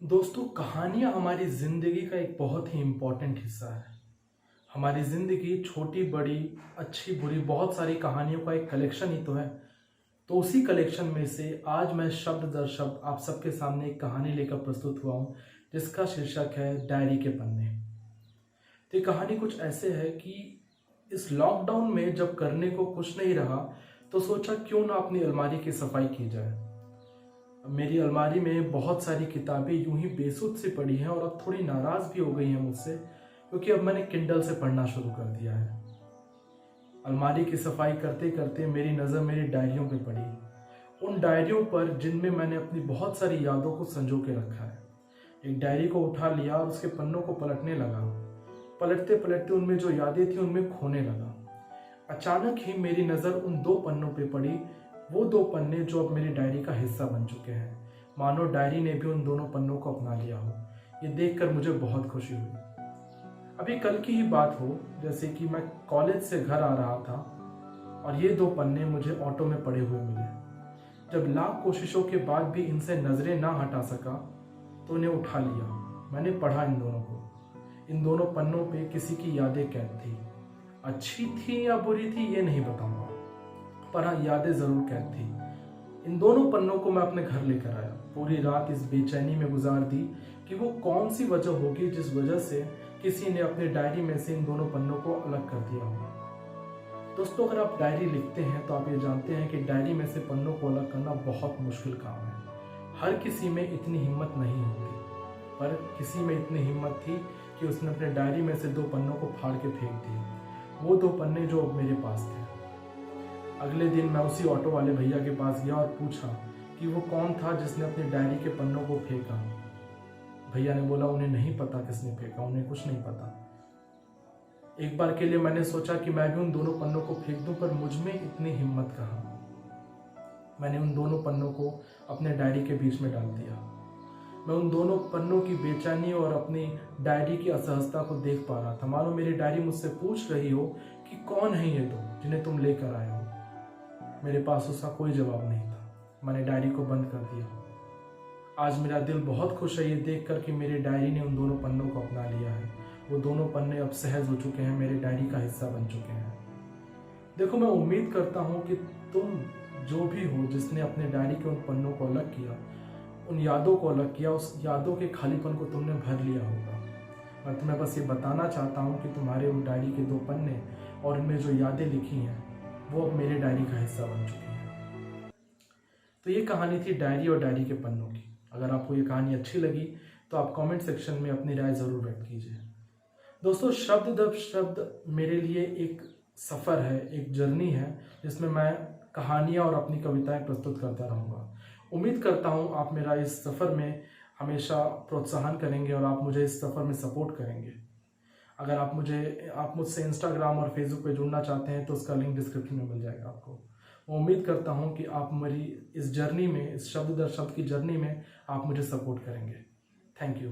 दोस्तों, कहानियाँ हमारी ज़िंदगी का एक बहुत ही इम्पोर्टेंट हिस्सा है। हमारी ज़िंदगी छोटी बड़ी, अच्छी बुरी बहुत सारी कहानियों का एक कलेक्शन ही तो है। तो उसी कलेक्शन में से आज मैं शब्द दर शब्द आप सबके सामने एक कहानी लेकर प्रस्तुत हुआ हूँ, जिसका शीर्षक है डायरी के पन्ने। तो ये कहानी कुछ ऐसे है कि इस लॉकडाउन में जब करने को कुछ नहीं रहा, तो सोचा क्यों ना अपनी अलमारी की सफाई की जाए। मेरी अलमारी में बहुत सारी किताबें यूं ही बेसुध से पड़ी हैं और अब थोड़ी नाराज़ भी हो गई हैं मुझसे, क्योंकि अब मैंने किंडल से पढ़ना शुरू कर दिया है। अलमारी की सफाई करते करते मेरी नज़र मेरी डायरियों पे पड़ी, उन डायरियों पर जिनमें मैंने अपनी बहुत सारी यादों को संजो के रखा है। एक डायरी को उठा लिया और उसके पन्नों को पलटने लगा। पलटते पलटते उनमें जो यादें थी उनमें खोने लगा। अचानक ही मेरी नज़र उन दो पन्नों पे पड़ी, वो दो पन्ने जो अब मेरी डायरी का हिस्सा बन चुके हैं। मानो डायरी ने भी उन दोनों पन्नों को अपना लिया हो। ये देखकर मुझे बहुत खुशी हुई। अभी कल की ही बात हो, जैसे कि मैं कॉलेज से घर आ रहा था और ये दो पन्ने मुझे ऑटो में पड़े हुए मिले। जब लाख कोशिशों के बाद भी इनसे नज़रें ना हटा सका, तो उन्हें उठा लिया। मैंने पढ़ा इन दोनों को। इन दोनों पन्नों पे किसी की यादें कैद थी। अच्छी थी या बुरी थी ये नहीं बताऊंगा, पर हाँ, यादें जरूर कैद थी। इन दोनों पन्नों को मैं अपने घर लेकर आया। पूरी रात इस बेचैनी में गुजार दी कि वो कौन सी वजह होगी जिस वजह से किसी ने अपनी डायरी में से इन दोनों पन्नों को अलग कर दिया होगा। दोस्तों, अगर आप डायरी लिखते हैं तो आप ये जानते हैं कि डायरी में से पन्नों को अलग करना बहुत मुश्किल काम है। हर किसी में इतनी हिम्मत नहीं होती, पर किसी में इतनी हिम्मत थी कि उसने अपने डायरी में से दो पन्नों को फाड़ के फेंक दिया। वो दो पन्ने जो अब मेरे पास थे। अगले दिन मैं उसी ऑटो वाले भैया के पास गया और पूछा कि वो कौन था जिसने अपनी डायरी के पन्नों को फेंका। भैया ने बोला उन्हें नहीं पता किसने फेंका, उन्हें कुछ नहीं पता। एक बार के लिए मैंने सोचा कि मैं भी उन दोनों पन्नों को फेंक दूं, पर मुझ में इतनी हिम्मत कहाँ। मैंने उन दोनों पन्नों को अपने डायरी के बीच में डाल दिया। मैं उन दोनों पन्नों की बेचैनी और अपनी डायरी की असहजता को देख पा रहा था। मानो मेरी डायरी मुझसे पूछ रही हो कि कौन है ये दो जिन्हें तुम लेकर आए हो। मेरे पास उसका कोई जवाब नहीं था। मैंने डायरी को बंद कर दिया। आज मेरा दिल बहुत खुश है ये देखकर कि मेरी डायरी ने उन दोनों पन्नों को अपना लिया है। वो दोनों पन्ने अब सहज हो चुके हैं, मेरे डायरी का हिस्सा बन चुके हैं। देखो, मैं उम्मीद करता हूँ कि तुम जो भी हो जिसने अपने डायरी के उन पन्नों को अलग किया, उन यादों को अलग किया, उस यादों के खालीपन को तुमने भर लिया होगा। मैं तुम्हें बस ये बताना चाहता हूँ कि तुम्हारे उन डायरी के दो पन्ने और इनमें जो यादें लिखी हैं वो अब मेरे डायरी का हिस्सा बन चुकी हैं। तो ये कहानी थी डायरी और डायरी के पन्नों की। अगर आपको ये कहानी अच्छी लगी तो आप कमेंट सेक्शन में अपनी राय ज़रूर व्यक्त कीजिए। दोस्तों, शब्द दर शब्द मेरे लिए एक सफ़र है, एक जर्नी है, जिसमें मैं कहानियाँ और अपनी कविताएं प्रस्तुत करता रहूँगा। उम्मीद करता हूँ आप मेरा इस सफ़र में हमेशा प्रोत्साहन करेंगे और आप मुझे इस सफ़र में सपोर्ट करेंगे। अगर आप मुझसे इंस्टाग्राम और फेसबुक पे जुड़ना चाहते हैं तो उसका लिंक डिस्क्रिप्शन में मिल जाएगा आपको। मैं उम्मीद करता हूँ कि आप मेरी इस जर्नी में, इस शब्द दर शब्द की जर्नी में आप मुझे सपोर्ट करेंगे। Thank you.